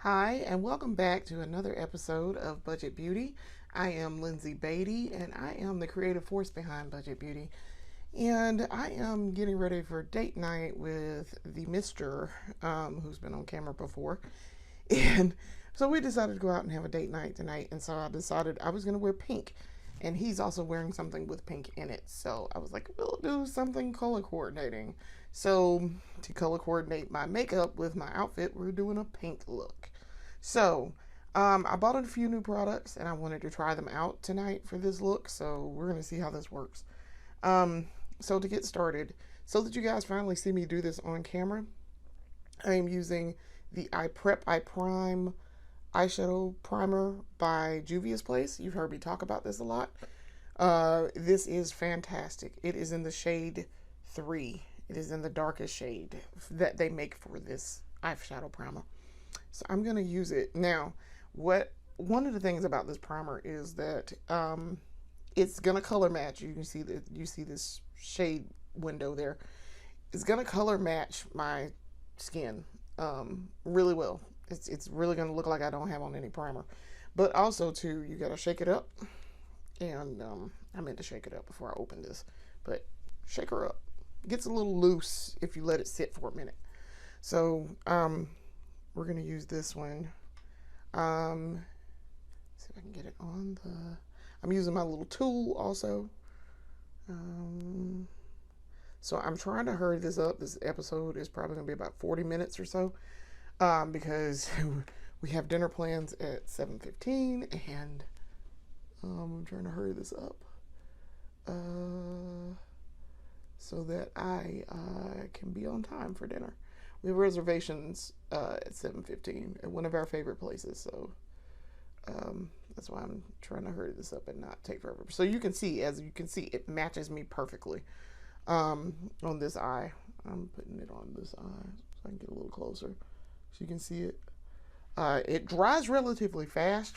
Hi, and welcome back to another episode of Budget Beauty. I am Lindsay Beatty, and I am the creative force behind Budget Beauty. And I am getting ready for date night with the Mister, who's been on camera before. And so we decided to go out and have a date night tonight. And so I decided I was going to wear pink. And he's also wearing something with pink in it. So I was like, we'll do something color coordinating. So to color coordinate my makeup with my outfit, we're doing a pink look. So I bought a few new products and I wanted to try them out tonight for this look. So we're going to see how this works. Um, so to get started, so that you guys finally see me do this on camera, I am using the I Prep I Prime eyeshadow primer by Juvia's Place. You've heard me talk about this a lot. This is fantastic. It is in the shade 3. It is in the darkest shade that they make for this eyeshadow primer. So I'm going to use it. Now, one of the things about this primer is that it's going to color match. You can see that you see this shade window there. It's going to color match my skin really well. It's really going to look like I don't have on any primer. But also, too, you got to shake it up. And I meant to shake it up before I open this. But shake her up. It gets a little loose if you let it sit for a minute. So we're going to use this one. See if I can get it on the... I'm using my little tool also. So I'm trying to hurry this up. This episode is probably going to be about 40 minutes or so. Because we have dinner plans at 7:15 and I'm trying to hurry this up so that I can be on time for dinner. We have reservations at 7:15 at one of our favorite places, so that's why I'm trying to hurry this up and not take forever. So you can see, as you can see, it matches me perfectly on this eye. I'm putting it on this eye so I can get a little closer. So you can see it. It dries relatively fast,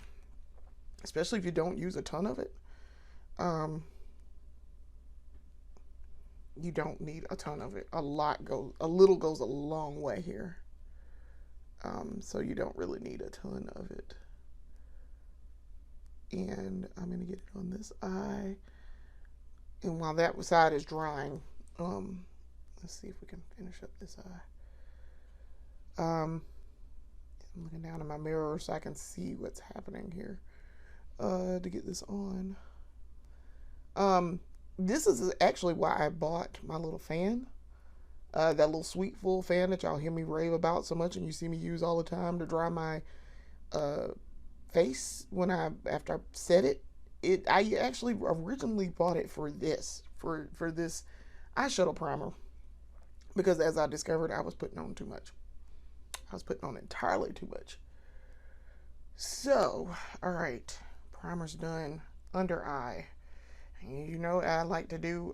especially if you don't use a ton of it. You don't need a ton of it. A little goes a long way here. So you don't really need a ton of it. And I'm gonna get it on this eye. And while that side is drying, let's see if we can finish up this eye. I'm looking down in my mirror so I can see what's happening here to get this on. This is actually why I bought my little fan. That little sweet full fan that y'all hear me rave about so much and you see me use all the time to dry my face after I set it. I actually originally bought it for this eyeshadow primer because as I discovered I was putting on too much. I was putting on entirely too much. So, all right, primer's done. Under eye. You know, I like to do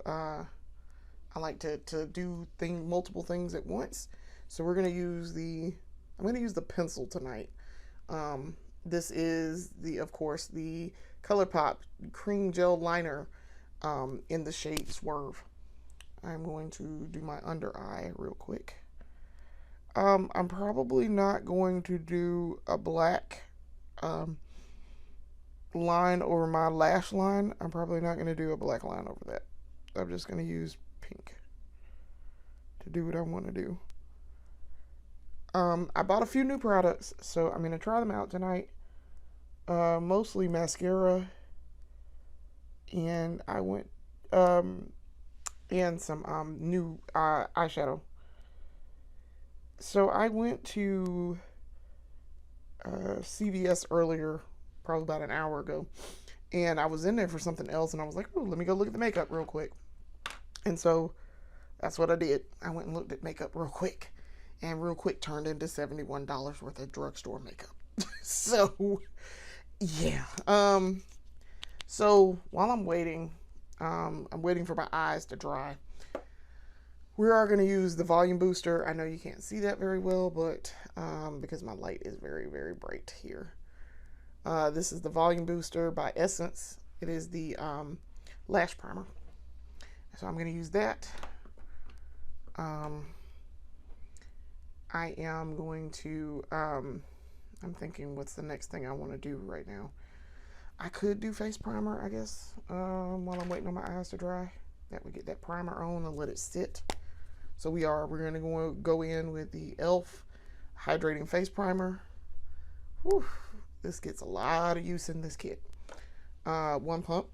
multiple things at once. So I'm gonna use the pencil tonight. This is of course, the ColourPop cream gel liner in the shade Swerve. I'm going to do my under eye real quick. I'm probably not going to do a black line over my lash line. I'm probably not going to do a black line over that. I'm just going to use pink to do what I want to do. I bought a few new products, so I'm going to try them out tonight. Mostly mascara, and I went and some new eyeshadow. So I went to CVS earlier, probably about an hour ago, and I was in there for something else, and I was like, oh, let me go look at the makeup real quick. And so that's what I did. I went and looked at makeup real quick, and real quick turned into $71 worth of drugstore makeup. So yeah. So while I'm waiting for my eyes to dry. We are going to use the volume booster. I know you can't see that very well, but because my light is very, very bright here. This is the volume booster by Essence. It is the lash primer. So I'm going to use that. I am going to I'm thinking, what's the next thing I want to do right now? I could do face primer, I guess, while I'm waiting on my eyes to dry. That would get that primer on and let it sit. So we're going to go in with the e.l.f. Hydrating Face Primer. Whew, this gets a lot of use in this kit. One pump.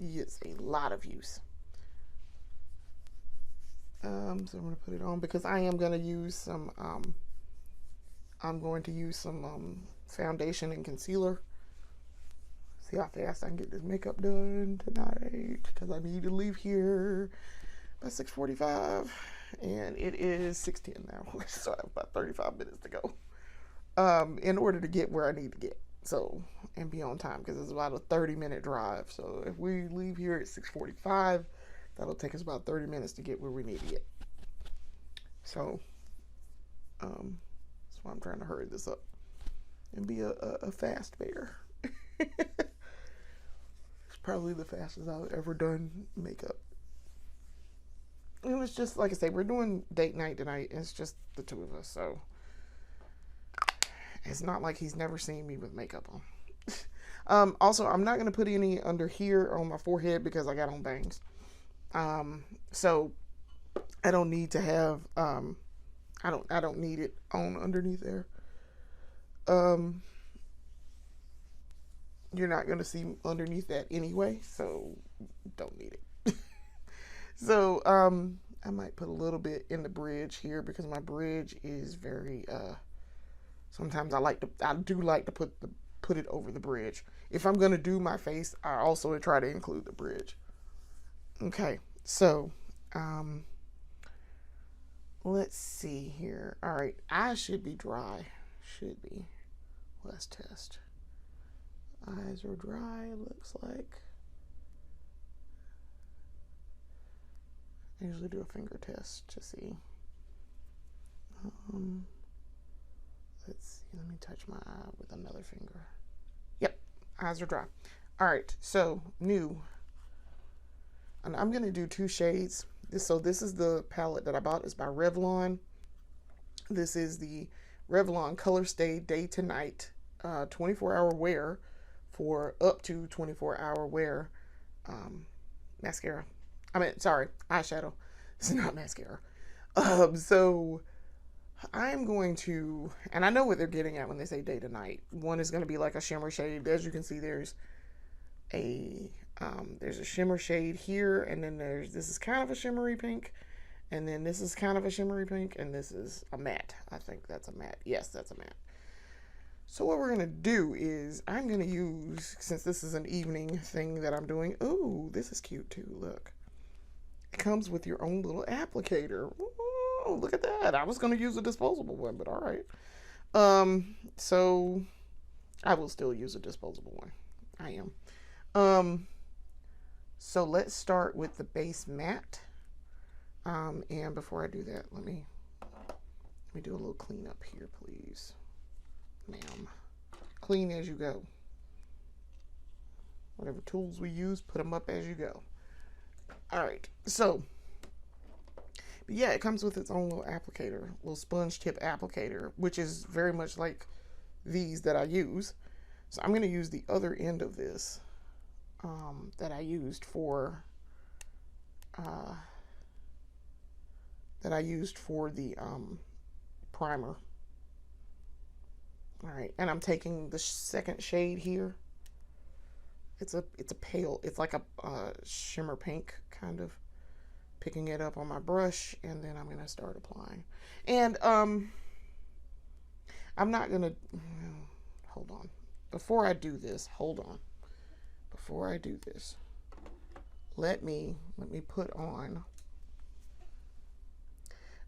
It's a lot of use. So I'm going to put it on because I am going to use some foundation and concealer. See how fast I can get this makeup done tonight because I need to leave here by 6:45 and it is 6:10 now. So I have about 35 minutes to go in order to get where I need to get. So, and be on time because it's about a 30-minute drive. So if we leave here at 6:45, that'll take us about 30 minutes to get where we need to get. So, that's why I'm trying to hurry this up and be a fast bear. It's probably the fastest I've ever done makeup. And it's just, like I say, we're doing date night tonight. It's just the two of us, so it's not like he's never seen me with makeup on. Also, I'm not going to put any under here on my forehead because I got on bangs. So I don't need to have, I don't need it on underneath there. You're not going to see underneath that anyway, so don't need it. So, I might put a little bit in the bridge here because my bridge is very, sometimes I do like to put it over the bridge. If I'm going to do my face, I also try to include the bridge. Okay, so, let's see here. All right, eyes should be dry. Should be. Let's test. Eyes are dry, it looks like. I usually do a finger test to see. Let's see, let me touch my eye with another finger. Yep, eyes are dry. All right, so new. And I'm going to do 2 shades. So this is the palette that I bought. It's by Revlon. This is the Revlon Color Stay Day to Night 24-hour wear for up to 24-hour wear mascara. Eyeshadow. It's not mascara. So I'm going to, and I know what they're getting at when they say day to night. One is going to be like a shimmer shade. As you can see, there's a shimmer shade here, and then this is kind of a shimmery pink, and then this is kind of a shimmery pink, and this is a matte. I think that's a matte. Yes, that's a matte. So what we're going to do is I'm going to use, since this is an evening thing that I'm doing, ooh, this is cute too, look. It comes with your own little applicator. Ooh, look at that. I was going to use a disposable one, but all right. So I will still use a disposable one. I am. So let's start with the base matte. And before I do that, let me do a little cleanup here, please. Ma'am. Clean as you go. Whatever tools we use, put them up as you go. All right, so, but yeah, it comes with its own little applicator, little sponge tip applicator, which is very much like these that I use. So I'm going to use the other end of this that I used for the primer. All right, and I'm taking the second shade here. It's a pale, it's like a shimmer pink, kind of. Picking it up on my brush, and then I'm gonna start applying. And I'm not gonna hold on. Before I do this, let me put on.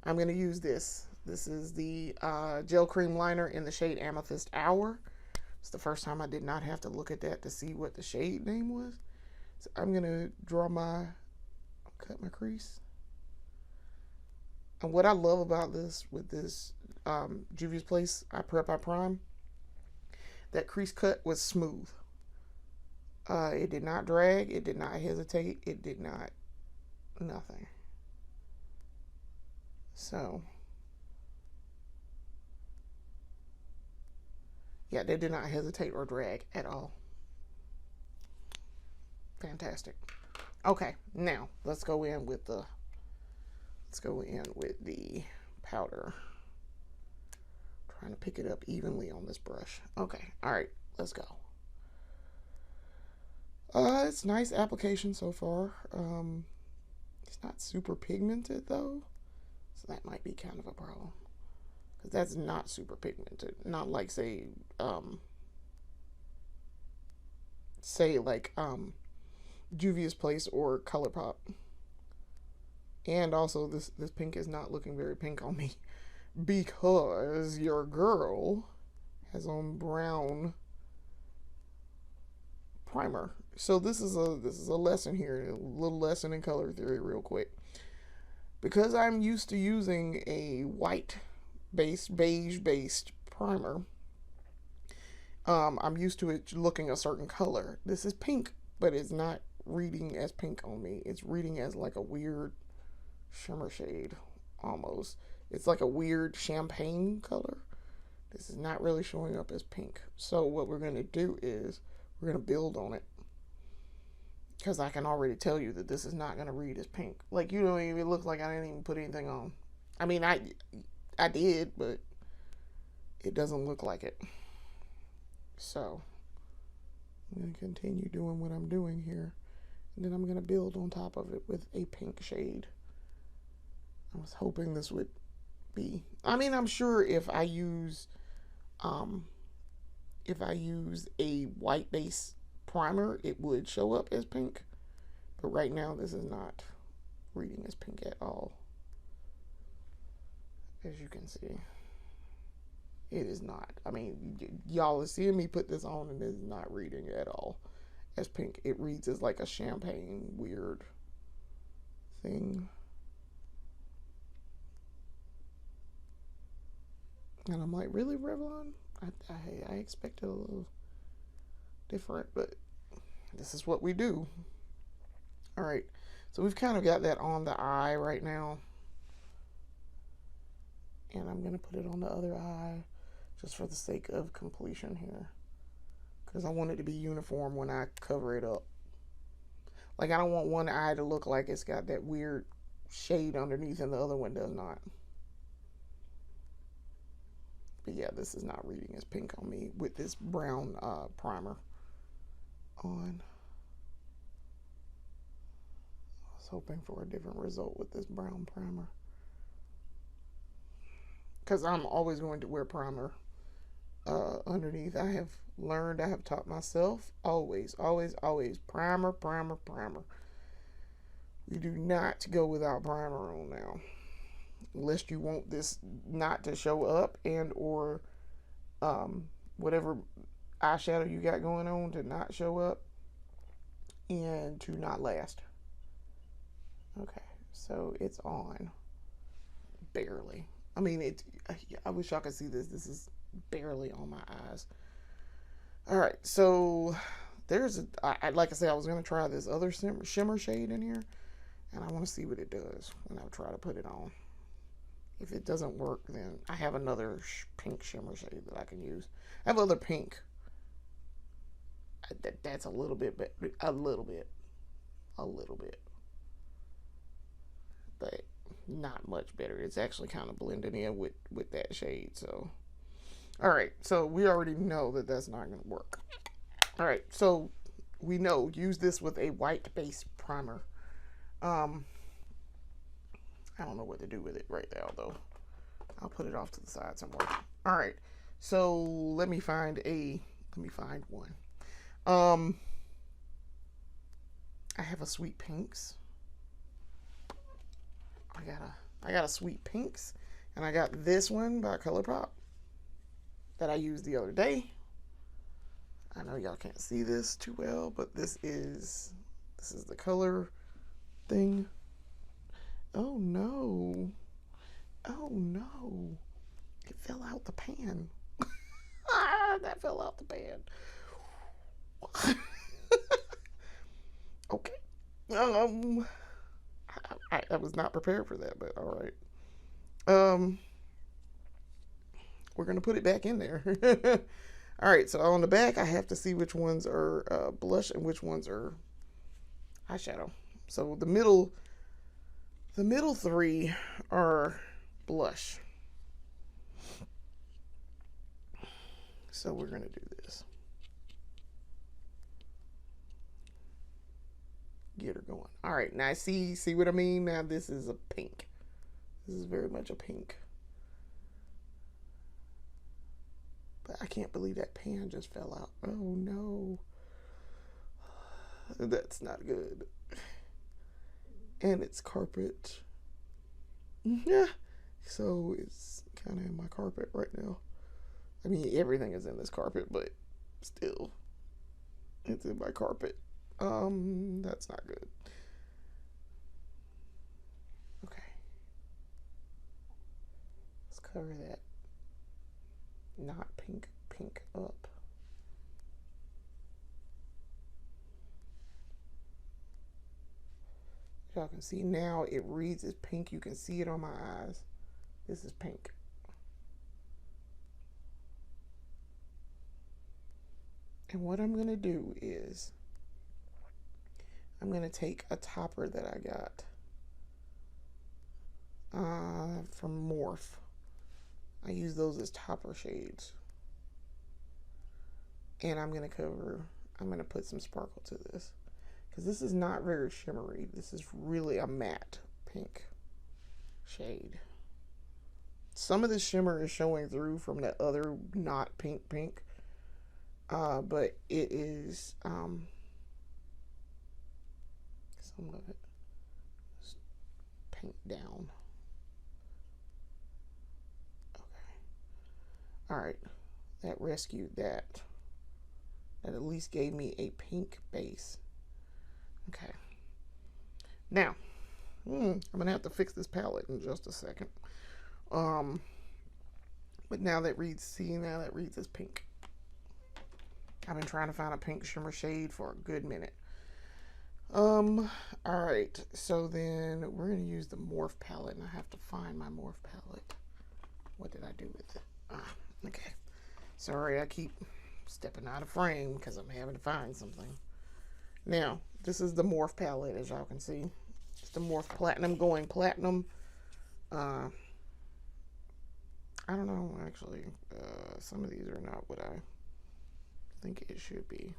I'm gonna use this. This is the gel cream liner in the shade Amethyst Hour. It's the first time I did not have to look at that to see what the shade name was. So I'm going to cut my crease. And what I love about this, with this Juvia's Place I Prep I Prime, that crease cut was smooth. It did not drag. It did not hesitate. It did not, nothing. So, yeah, they did not hesitate or drag at all. Fantastic. Okay, now let's go in with the powder. Trying to pick it up evenly on this brush. Okay, all right, let's go. It's nice application so far. It's not super pigmented though, so that might be kind of a problem. Because that's not super pigmented. Not like say Juvia's Place or ColourPop. And also this pink is not looking very pink on me because your girl has on brown primer. So this is a lesson here, a little lesson in color theory real quick. Because I'm used to using a white based, beige based primer, I'm used to it looking a certain color. This is pink, but it's not reading as pink on me. It's reading as like a weird shimmer shade almost. It's like a weird champagne color. This is not really showing up as pink. So what we're going to do is we're going to build on it. Because I can already tell you that this is not going to read as pink. Like, you don't even look like I didn't even put anything on. I mean, I did, but it doesn't look like it. So I'm going to continue doing what I'm doing here. And then I'm going to build on top of it with a pink shade. I was hoping this would be... I mean, I'm sure if I use a white base primer, it would show up as pink. But right now, this is not reading as pink at all. As you can see. It is not. I mean, y'all are seeing me put this on and it is not reading at all as pink. It reads as like a champagne weird thing. And I'm like, really, Revlon? I expected a little different, but this is what we do. All right. So we've kind of got that on the eye right now. And I'm going to put it on the other eye just for the sake of completion here. Because I want it to be uniform when I cover it up. Like, I don't want one eye to look like it's got that weird shade underneath and the other one does not. But yeah, this is not reading as pink on me with this brown primer on. I was hoping for a different result with this brown primer. Because I'm always going to wear primer underneath. I have taught myself, always, primer, primer, primer. We do not go without primer on now. Unless you want this not to show up and or whatever eyeshadow you got going on to not show up and to not last. Okay, so it's on. Barely. I mean, I wish y'all could see this. This is barely on my eyes. All right, so there's like I said, I was going to try this other shimmer shade in here, and I want to see what it does when I try to put it on. If it doesn't work, then I have another pink shimmer shade that I can use. I have other pink. That's a little bit, but a little bit. But not much better. It's actually kind of blending in with that shade. So, all right. So we already know that that's not going to work. All right. So we know use this with a white base primer. I don't know what to do with it right now though. I'll put it off to the side somewhere. All right. So let me find one. I have a Sweet Pinks. I got a Sweet Pinks, and I got this one by ColourPop that I used the other day. I know y'all can't see this too well, but this is the color thing. Oh no. It fell out the pan. That fell out the pan. Okay. I was not prepared for that, but all right. Um, we're going to put it back in there. All right, so on the back, I have to see which ones are blush and which ones are eyeshadow. So the middle three are blush. So we're going to do this. Get her going. All right, now see what I mean? Now this is a pink. This is very much a pink. But I can't believe that pan just fell out. Oh no. That's not good. And it's carpet. Yeah. So it's kind of in my carpet right now. I mean, everything is in this carpet, but still, it's in my carpet. That's not good. Okay. Let's cover that not pink up. Y'all can see now it reads as pink. You can see it on my eyes. This is pink. And what I'm going to do is I'm going to take a topper that I got from Morphe. I use those as topper shades. And I'm going to put some sparkle to this. Because this is not very shimmery. This is really a matte pink shade. Some of the shimmer is showing through from that other not pink. But it is some of it is paint down. Okay. Alright. That rescued that. That at least gave me a pink base. Okay. Now, I'm going to have to fix this palette in just a second. But now that reads as pink. I've been trying to find a pink shimmer shade for a good minute. Alright. So then we're going to use the Morphe palette, and I have to find my Morphe palette. What did I do with it? Okay. Sorry, I keep stepping out of frame because I'm having to find something. Now, this is the Morphe palette, as y'all can see. It's the Morphe Platinum, going platinum. I don't know, actually. Some of these are not what I think it should be.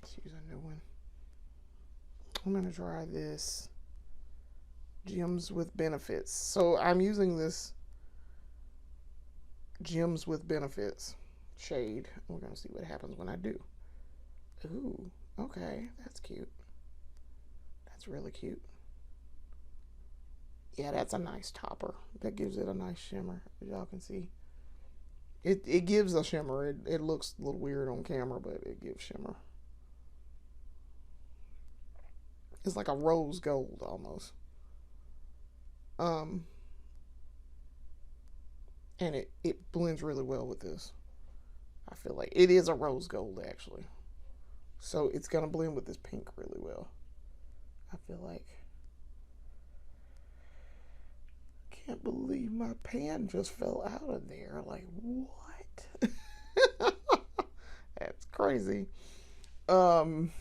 Let's use a new one. I'm going to try this Gems with Benefits. So I'm using this Gems with Benefits shade. We're going to see what happens when I do. Ooh, okay, that's cute. That's really cute. Yeah, that's a nice topper. That gives it a nice shimmer, as y'all can see. It gives a shimmer. It looks a little weird on camera, but it gives shimmer. It's like a rose gold almost. And it blends really well with this. I feel like it is a rose gold, actually. So it's going to blend with this pink really well. I feel like. Can't believe my pan just fell out of there. Like, what? That's crazy. But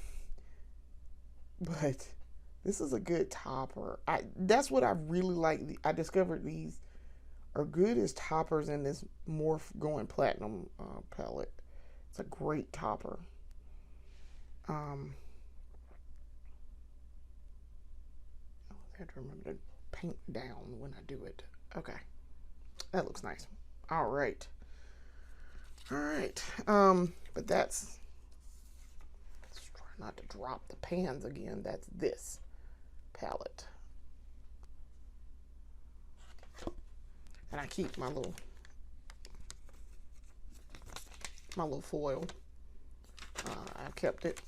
this is a good topper. That's what I really like. I discovered these are good as toppers in this Morphe Going Platinum palette. It's a great topper. I have to remember to paint down when I do it. Okay. That looks nice. All right. But let's try not to drop the pans again. That's this palette. And I keep my little foil. I've kept it.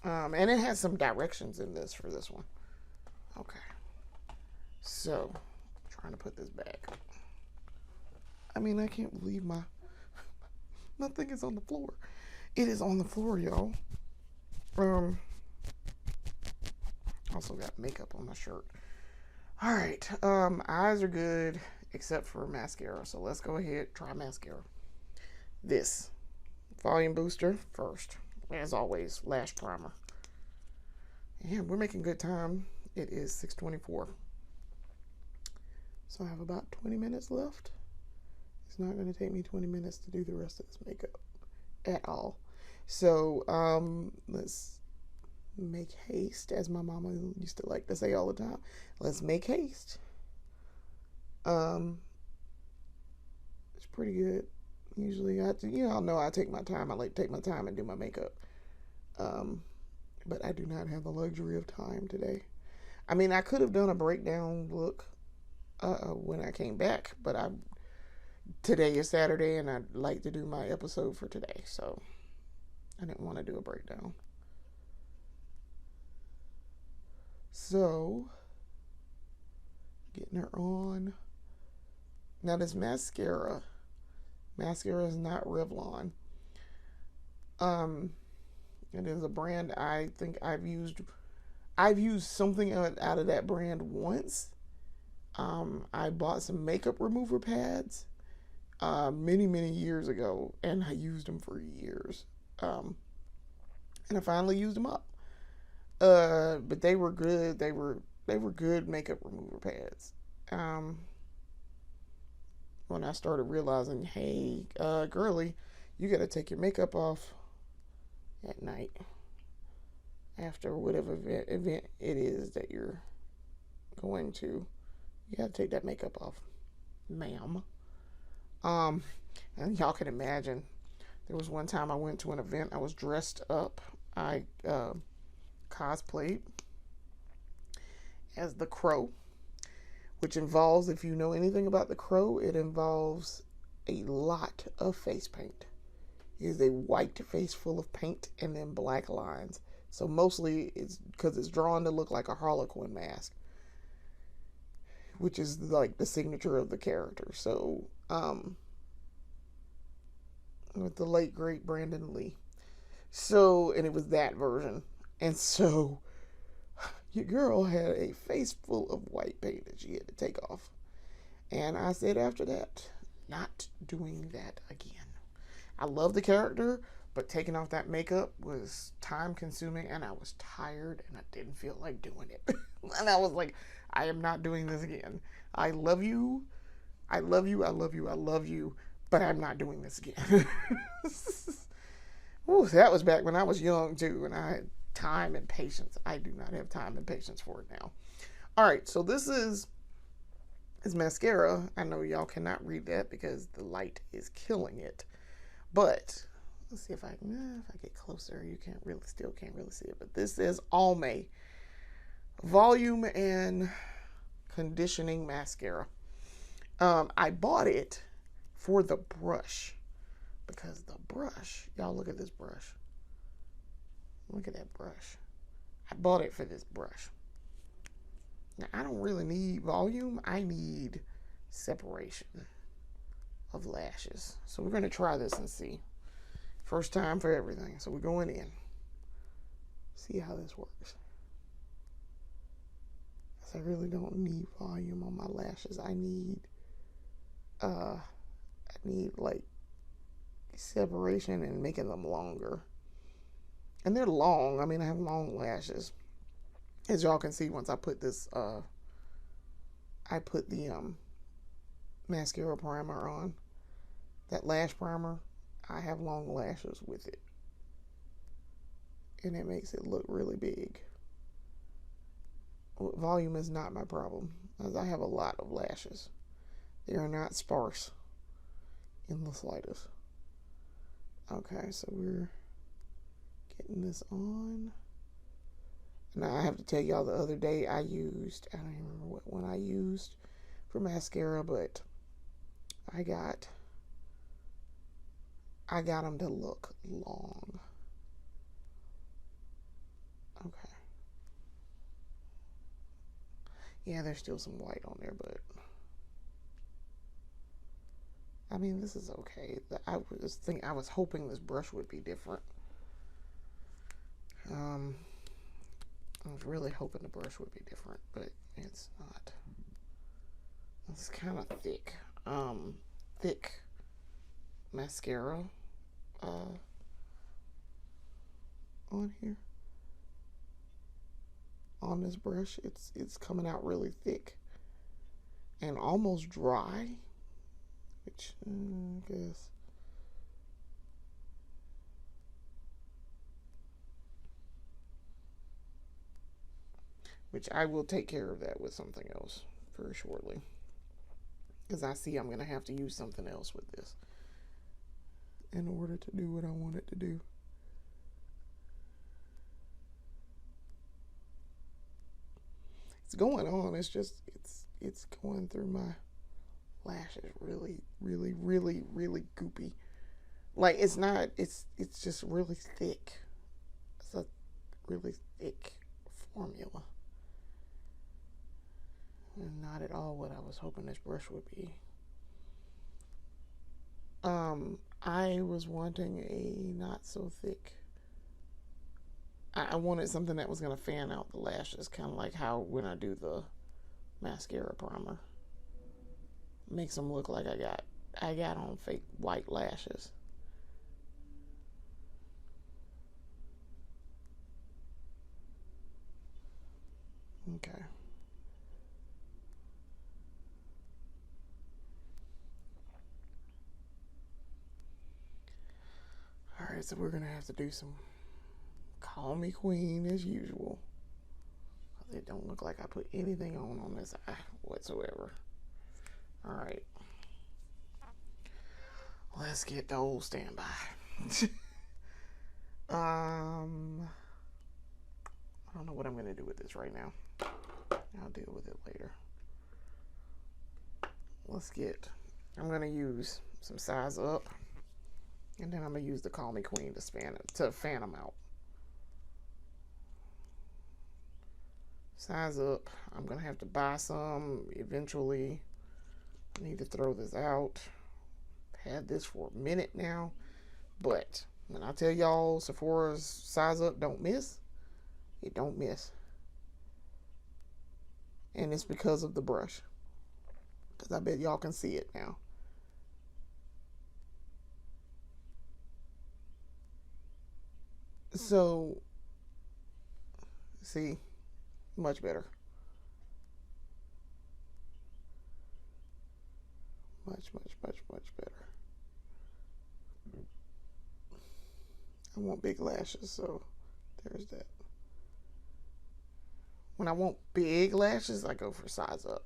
And it has some directions in this for this one. Okay. So, I'm trying to put this back. I mean, I can't believe my thing is on the floor. It is on the floor, y'all. Um, also got makeup on my shirt. All right. Eyes are good except for mascara. So let's go ahead, try mascara. This volume booster first. As always, lash primer. Yeah, we're making good time. It is 6:24. So I have about 20 minutes left. It's not going to take me 20 minutes to do the rest of this makeup at all. So let's make haste, as my mama used to like to say all the time. Let's make haste. It's pretty good. Usually I know I take my time. I like to take my time and do my makeup. But I do not have the luxury of time today. I mean, I could have done a breakdown look when I came back, but today is Saturday and I'd like to do my episode for today, so I didn't want to do a breakdown. So, getting her on. Now this mascara is not Revlon. It is a brand I think I've used something out of that brand once. I bought some makeup remover pads many years ago, and I used them for years. And I finally used them up. But they were good. They were good makeup remover pads. When I started realizing, hey, girly, you got to take your makeup off at night after whatever event it is that you're going to. You got to take that makeup off, ma'am. And y'all can imagine, there was one time I went to an event. I was dressed up. I cosplayed as the Crow, which involves, if you know anything about the Crow, it involves a lot of face paint. It is a white face full of paint and then black lines. So mostly it's because it's drawn to look like a Harlequin mask, which is like the signature of the character. So, with the late great Brandon Lee. So, and it was that version. And so, your girl had a face full of white paint that she had to take off. And I said after that, not doing that again. I love the character, but taking off that makeup was time consuming and I was tired and I didn't feel like doing it. And I was like, I am not doing this again. I love you. I love you. I love you. I love you. But I'm not doing this again. Ooh, that was back when I was young too and I had time and patience. I do not have time and patience for it now. All right, so this is mascara. I know y'all cannot read that because the light is killing it. But let's see if I get closer. You can't really see it. But this is Almay Volume and Conditioning Mascara. I bought it for the brush because the brush. Y'all look at this brush. Look at that brush. I bought it for this brush. Now I don't really need volume. I need separation of lashes. So we're going to try this and see. First time for everything. So we're going in. See how this works. Because I really don't need volume on my lashes. I need like separation and making them longer. And they're long. I mean, I have long lashes. As y'all can see, once I put this I put the mascara primer on. That lash primer, I have long lashes with it. And it makes it look really big. Volume is not my problem, as I have a lot of lashes. They are not sparse in the slightest. Okay, so we're getting this on. Now I have to tell y'all, the other day I don't even remember what one I used for mascara, but I got them to look long. Okay. Yeah, there's still some white on there, but I mean, this is okay. I was hoping this brush would be different. I was really hoping the brush would be different, but it's not. It's kind of thick. Thick mascara on here. On this brush, it's coming out really thick and almost dry, which I guess. Which I will take care of that with something else very shortly. Because I see I'm going to have to use something else with this in order to do what I want it to do. It's going on. It's just, it's going through my lashes really, really, really, really goopy. Like, it's not, it's just really thick. It's a really thick formula. And not at all what I was hoping this brush would be. I was wanting a not so thick. I wanted something that was going to fan out the lashes, kind of like how when I do the mascara primer. Makes them look like I got on fake white lashes. Okay. Alright, so we're going to have to do some Call Me Queen as usual. It don't look like I put anything on this eye whatsoever. Alright. Let's get the old standby. I don't know what I'm going to do with this right now. I'll deal with it later. I'm going to use some Size Up. And then I'm going to use the Call Me Queen to fan them out. Size Up. I'm going to have to buy some eventually. I need to throw this out. I've had this for a minute now. But when I tell y'all Sephora's Size Up don't miss, it don't miss. And it's because of the brush. Because I bet y'all can see it now. So, see, much better. Much, much, much, much better. I want big lashes, so there's that. When I want big lashes, I go for Size Up.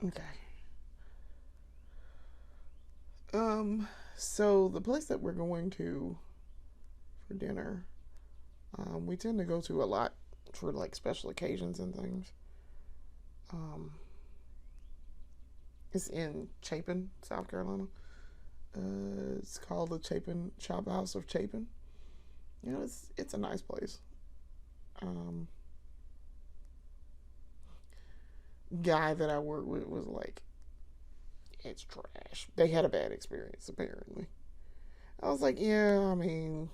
Okay. So the place that we're going to for dinner, we tend to go to a lot for like special occasions and things. Um, it's in Chapin, South Carolina. It's called the Chop House of Chapin. You know, it's a nice place. Um, Guy that I work with was like, it's trash. They had a bad experience apparently. I was like, yeah, I mean,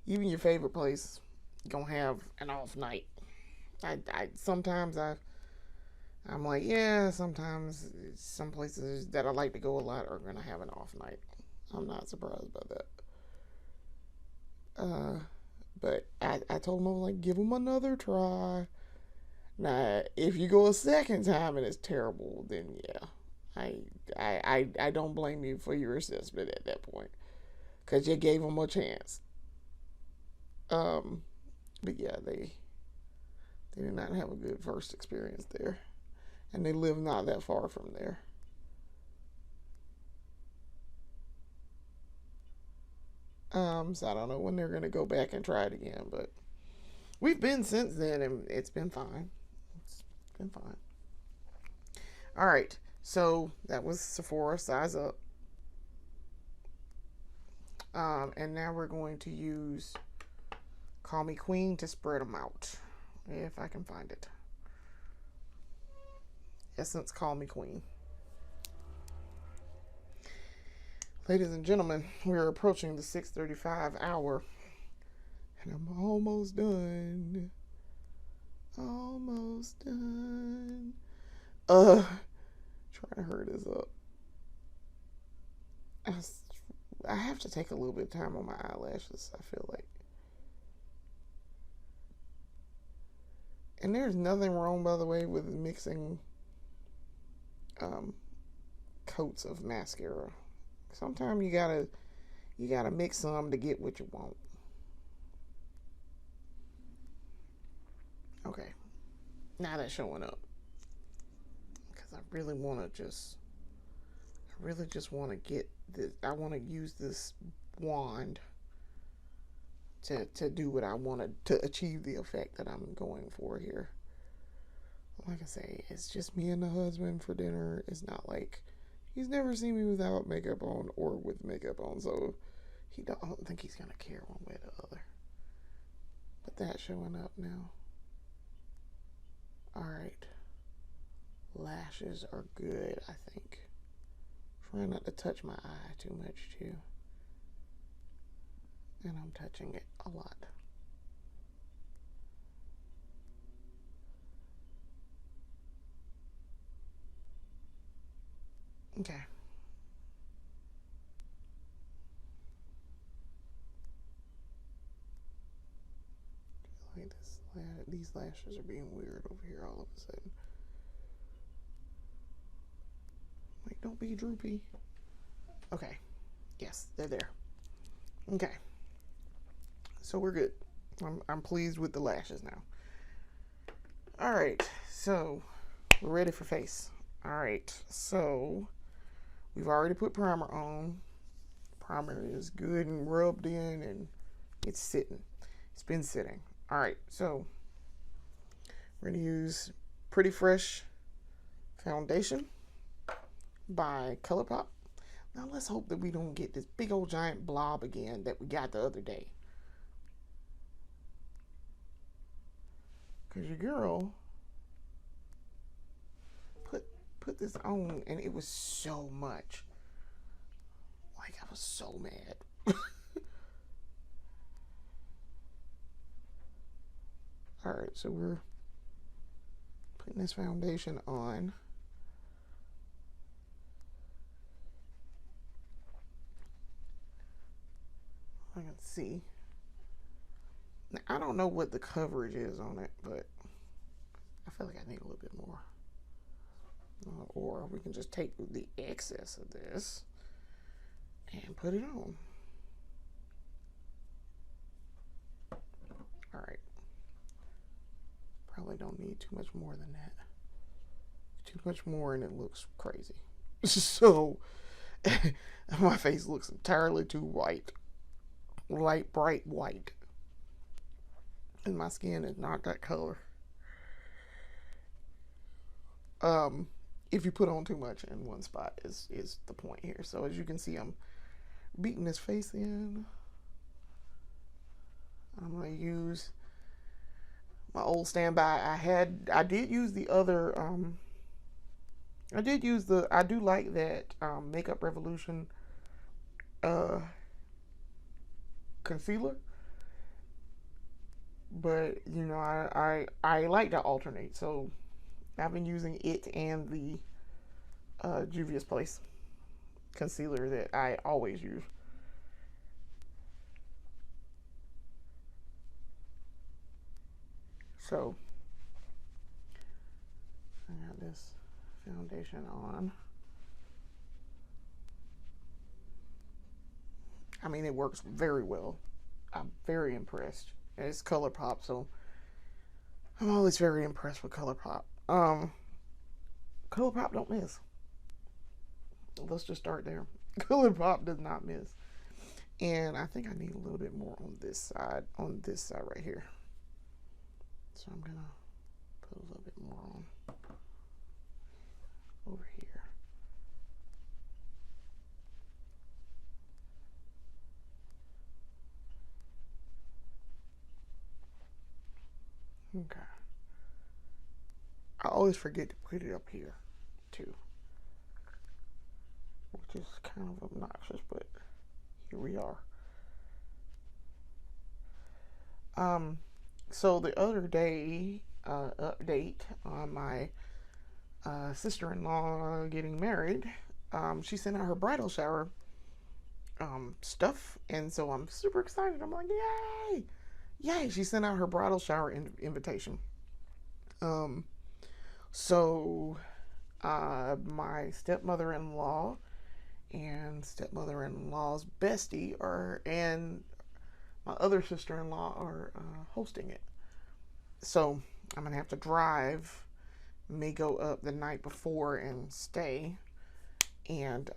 even your favorite place gonna have an off night. I sometimes I'm like, yeah, sometimes some places that I like to go a lot are gonna have an off night. I'm not surprised by that. Uh, but I told him, I was like, give them another try. Now, if you go a second time and it's terrible, then yeah, I don't blame you for your assessment at that point because you gave them a chance. Um, but yeah, they did not have a good first experience there, and they live not that far from there. So I don't know when they're gonna go back and try it again, but we've been since then, and it's been fine. It's been fine. All right, so that was Sephora Size Up. And now we're going to use Call Me Queen to spread them out, if I can find it. Essence Call Me Queen. Ladies and gentlemen, we're approaching the 6:35 hour, and I'm almost done. Almost done. Trying to hurry this up. I have to take a little bit of time on my eyelashes, I feel like. And there's nothing wrong, by the way, with mixing coats of mascara. Sometimes you gotta mix some to get what you want. Okay, now that's showing up, because I really just want to get this. I want to use this wand to do what I wanted to achieve, the effect that I'm going for here. Like I say, it's just me and the husband for dinner. It's not like he's never seen me without makeup on or with makeup on, so I don't think he's gonna care one way or the other. But that's showing up now. Alright. Lashes are good, I think. Trying not to touch my eye too much, too. And I'm touching it a lot. Okay. Like this, these lashes are being weird over here all of a sudden. Like, don't be droopy. Okay. Yes, they're there. Okay. So we're good. I'm pleased with the lashes now. All right. So we're ready for face. All right. So we've already put primer on. Primer is good and rubbed in, and it's sitting. It's been sitting. All right. So we're going to use Pretty Fresh foundation by ColourPop. Now let's hope that we don't get this big old giant blob again that we got the other day. Because your girl put this on and it was so much. Like, I was so mad. Alright, so we're putting this foundation on. I can see. Now, I don't know what the coverage is on it, but I feel like I need a little bit more. Or we can just take the excess of this and put it on. Alright. Probably don't need too much more than that. Too much more and it looks crazy. So, my face looks entirely too white. Light, bright white. And my skin is not that color. If you put on too much in one spot is the point here. So as you can see, I'm beating this face in. I'm gonna use my old standby. I did use the other I do like that Makeup Revolution concealer, but you know, I like to alternate, so I've been using it and the Juvia's Place concealer that I always use. So I got this foundation on. I mean, it works very well. I'm very impressed. It's ColourPop, so I'm always very impressed with ColourPop. ColourPop don't miss. Let's just start there. ColourPop does not miss. And I think I need a little bit more on this side right here. So I'm gonna put a little bit more on over here. Okay. I always forget to put it up here, too. Which is kind of obnoxious, but here we are. So the other day, update on my sister-in-law getting married. She sent out her bridal shower stuff, and so I'm super excited. I'm like, yay! Yay! She sent out her bridal shower invitation. So my stepmother-in-law and stepmother-in-law's bestie and my other sister-in-law are hosting it. So I'm gonna have to drive, may go up the night before and stay, and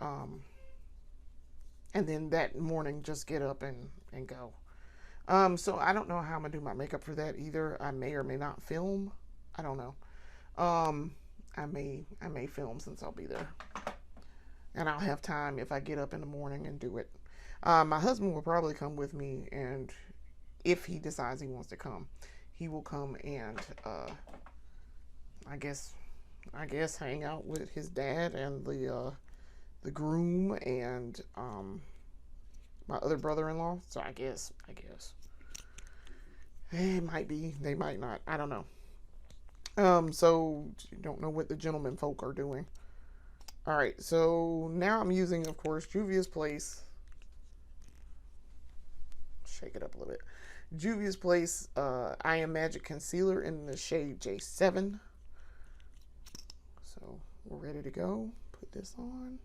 then that morning just get up and go. So I don't know how I'm gonna do my makeup for that either. I may or may not film. I don't know. I may film since I'll be there, and I'll have time if I get up in the morning and do it. My husband will probably come with me, and if he decides he wants to come, he will come and I guess hang out with his dad and the groom and my other brother-in-law. So I guess it might be, they might not. I don't know. So you don't know what the gentlemen folk are doing. All right, so now I'm using, of course, Juvia's Place. Shake it up a little bit. Juvia's Place I Am Magic Concealer in the shade J7. So we're ready to go. Put this on.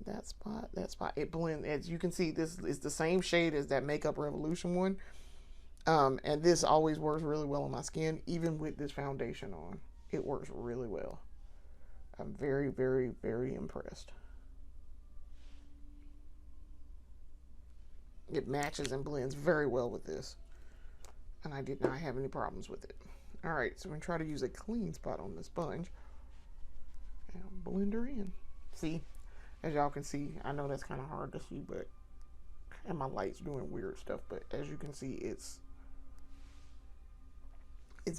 That spot. It blends. As you can see, this is the same shade as that Makeup Revolution one. And this always works really well on my skin, even with this foundation on. It works really well. I'm very, very, very impressed. It matches and blends very well with this. And I did not have any problems with it. Alright, so I'm going to try to use a clean spot on the sponge. And blend her in. See, as y'all can see, I know that's kind of hard to see, but, and my light's doing weird stuff, but as you can see, it's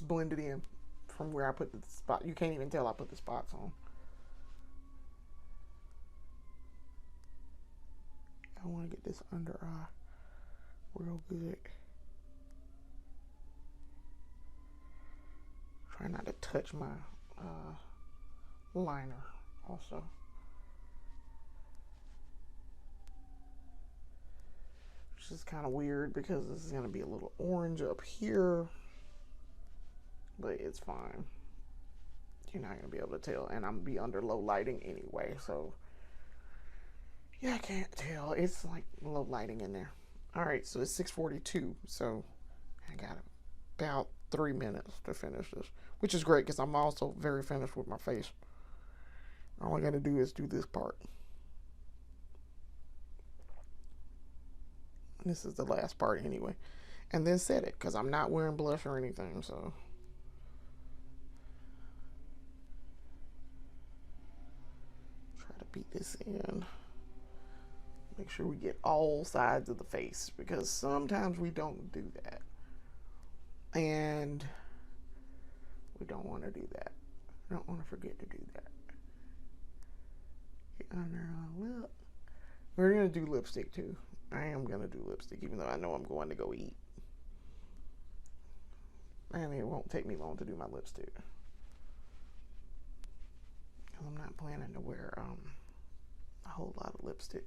blended in from where I put the spot. You can't even tell I put the spots on. I want to get this under eye real good. Try not to touch my liner also. Which is kind of weird because this is going to be a little orange up here. But it's fine. You're not going to be able to tell. And I'm going to be under low lighting anyway. So, yeah, I can't tell. It's like low lighting in there. Alright, so it's 6:42. So, I got about 3 minutes to finish this. Which is great because I'm also very finished with my face. All I got to do is do this part. This is the last part anyway. And then set it because I'm not wearing blush or anything. So, beat this in. Make sure we get all sides of the face because sometimes we don't do that. And we don't want to do that. I don't want to forget to do that. Get under our lip. We're going to do lipstick too. I am going to do lipstick even though I know I'm going to go eat. And it won't take me long to do my lipstick. I'm not planning to wear a whole lot of lipstick.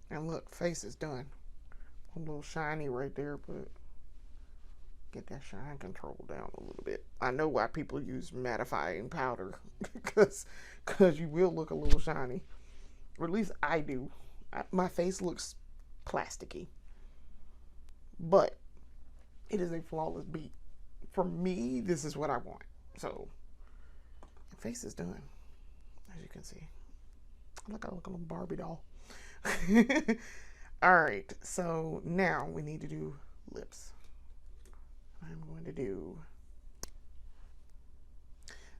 And look, face is done. A little shiny right there, but get that shine control down a little bit. I know why people use mattifying powder because you will look a little shiny. Or at least I do. My face looks plasticky. But it is a flawless beat. For me, this is what I want. So, face is done, as you can see. I look like a little Barbie doll. Alright, so now we need to do lips. I'm going to do,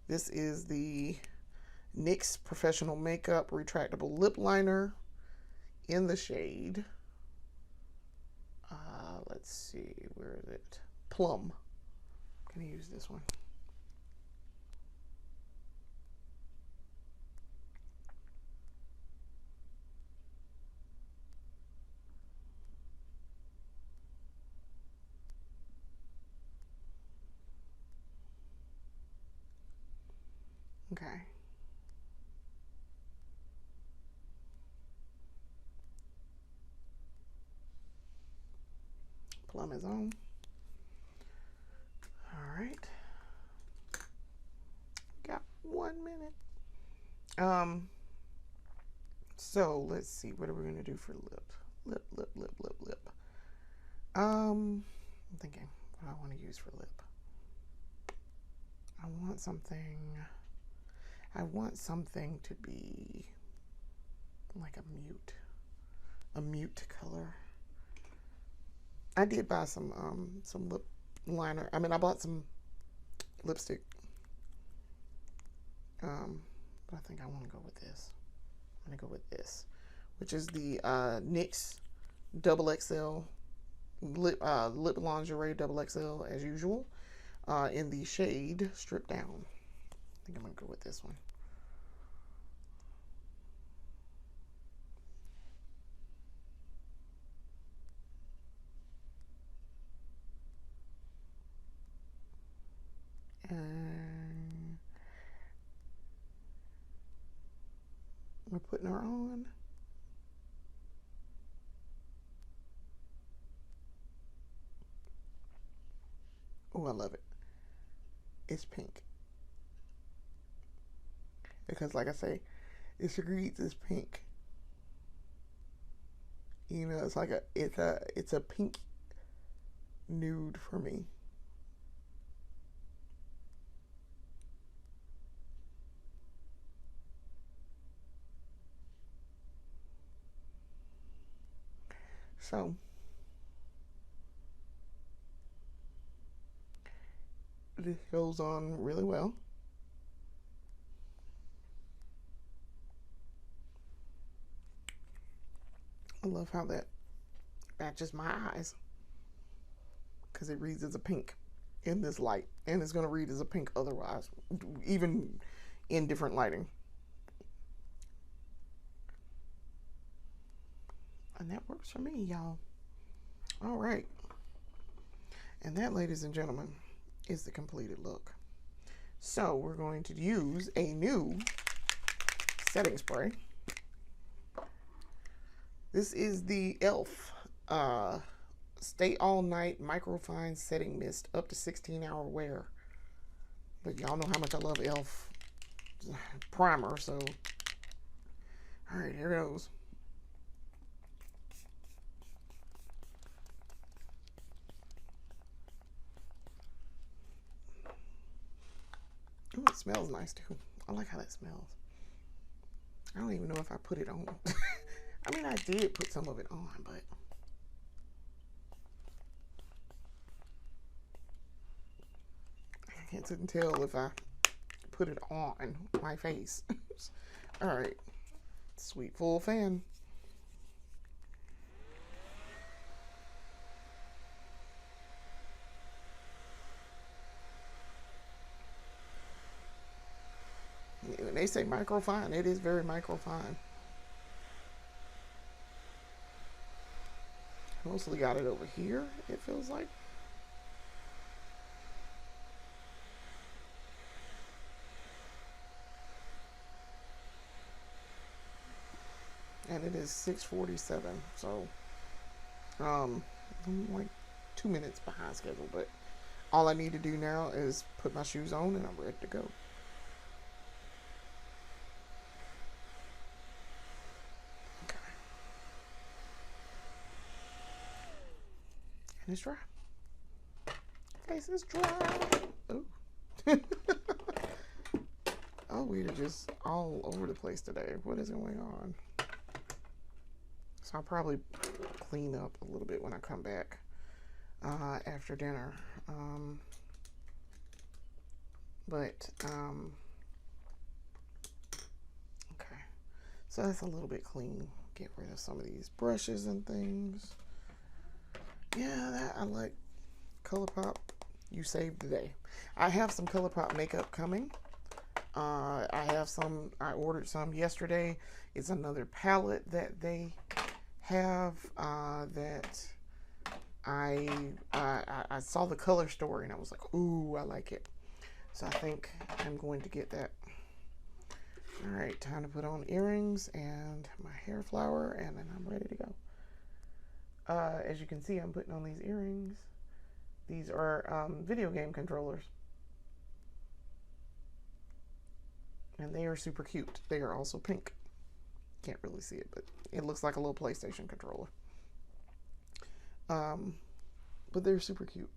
this is the NYX Professional Makeup Retractable Lip Liner in the shade, let's let's see, where is it? Plum. I'm gonna use this one. Okay. Plum is on. All right. Got 1 minute. So let's see, what are we gonna do for lip? Lip. I'm thinking what I want to use for lip. I want something to be like a mute color. I did buy some lip liner. I mean, I bought some lipstick. But I think I want to go with this. I'm gonna go with this, which is the NYX Double XL lip lingerie Double XL as usual, in the shade Strip Down. I think I'm gonna go with this one. And we're putting her on. Oh, I love it. It's pink. Because like I say, it agrees is pink. You know, it's like it's a pink nude for me. So this goes on really well. I love how that matches my eyes, because it reads as a pink in this light, and it's going to read as a pink otherwise, even in different lighting. And that works for me, y'all. All right. And that, ladies and gentlemen, is the completed look. So we're going to use a new setting spray. This is the e.l.f. Stay All Night Microfine Setting Mist, up to 16-hour wear. But y'all know how much I love e.l.f. primer, so all right, here goes. Ooh, it smells nice too. I like how that smells. I don't even know if I put it on. I mean, I did put some of it on, but I can't tell if I put it on my face. All right, sweet full fan. When they say microfine, it is very microfine. Mostly got it over here, it feels like. And it is 6:47, so I'm like 2 minutes behind schedule, but all I need to do now is put my shoes on and I'm ready to go. Okay. And it's dry. Face is dry. Ooh. Oh, we are just all over the place today. What is going on? So I'll probably clean up a little bit when I come back after dinner. Okay. So that's a little bit clean. Get rid of some of these brushes and things. yeah, I like ColourPop. You saved the day. I have some ColourPop makeup coming. I ordered some yesterday. It's another palette that they have that I saw the color story and I was like, ooh, I like it. So I think I'm going to get that. All right, time to put on earrings and my hair flower, and then I'm ready to go. As you can see, I'm putting on these earrings. These are video game controllers. And they are super cute. They are also pink. Can't really see it, but it looks like a little PlayStation controller. But they're super cute.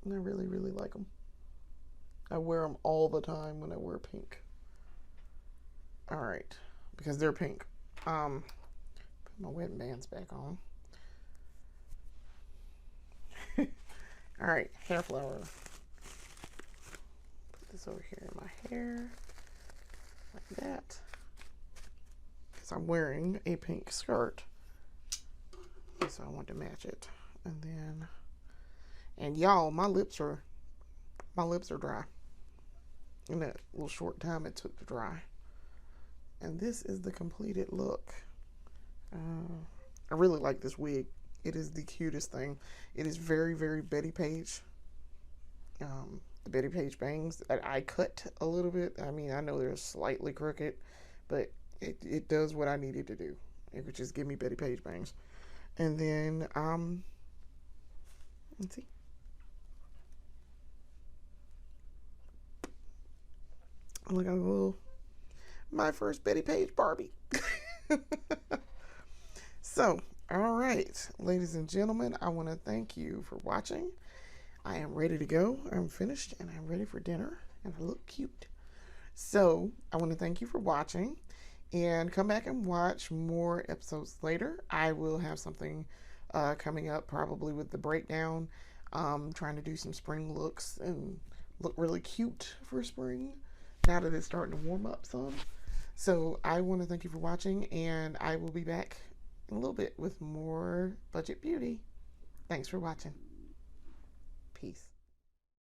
And I really, really like them. I wear them all the time when I wear pink. All right, because they're pink. Put my wedding bands back on. All right, hair flower. Put this over here in my hair, like that. Because I'm wearing a pink skirt, so I want to match it. And y'all, my lips are dry. In that little short time it took to dry. And this is the completed look. I really like this wig. It is the cutest thing. It is very, very Betty Page. The Betty Page bangs. I cut a little bit. I mean, I know they're slightly crooked, but it does what I needed to do. It would just give me Betty Page bangs. And then, let's see. Look at a little, my first Betty Page Barbie. So, all right, ladies and gentlemen, I want to thank you for watching. I am ready to go. I'm finished and I'm ready for dinner and I look cute. So, I want to thank you for watching and come back and watch more episodes later. I will have something coming up probably with the breakdown. Trying to do some spring looks and look really cute for spring now that it's starting to warm up some. So I want to thank you for watching, and I will be back in a little bit with more Budget Beauty. Thanks for watching. Peace.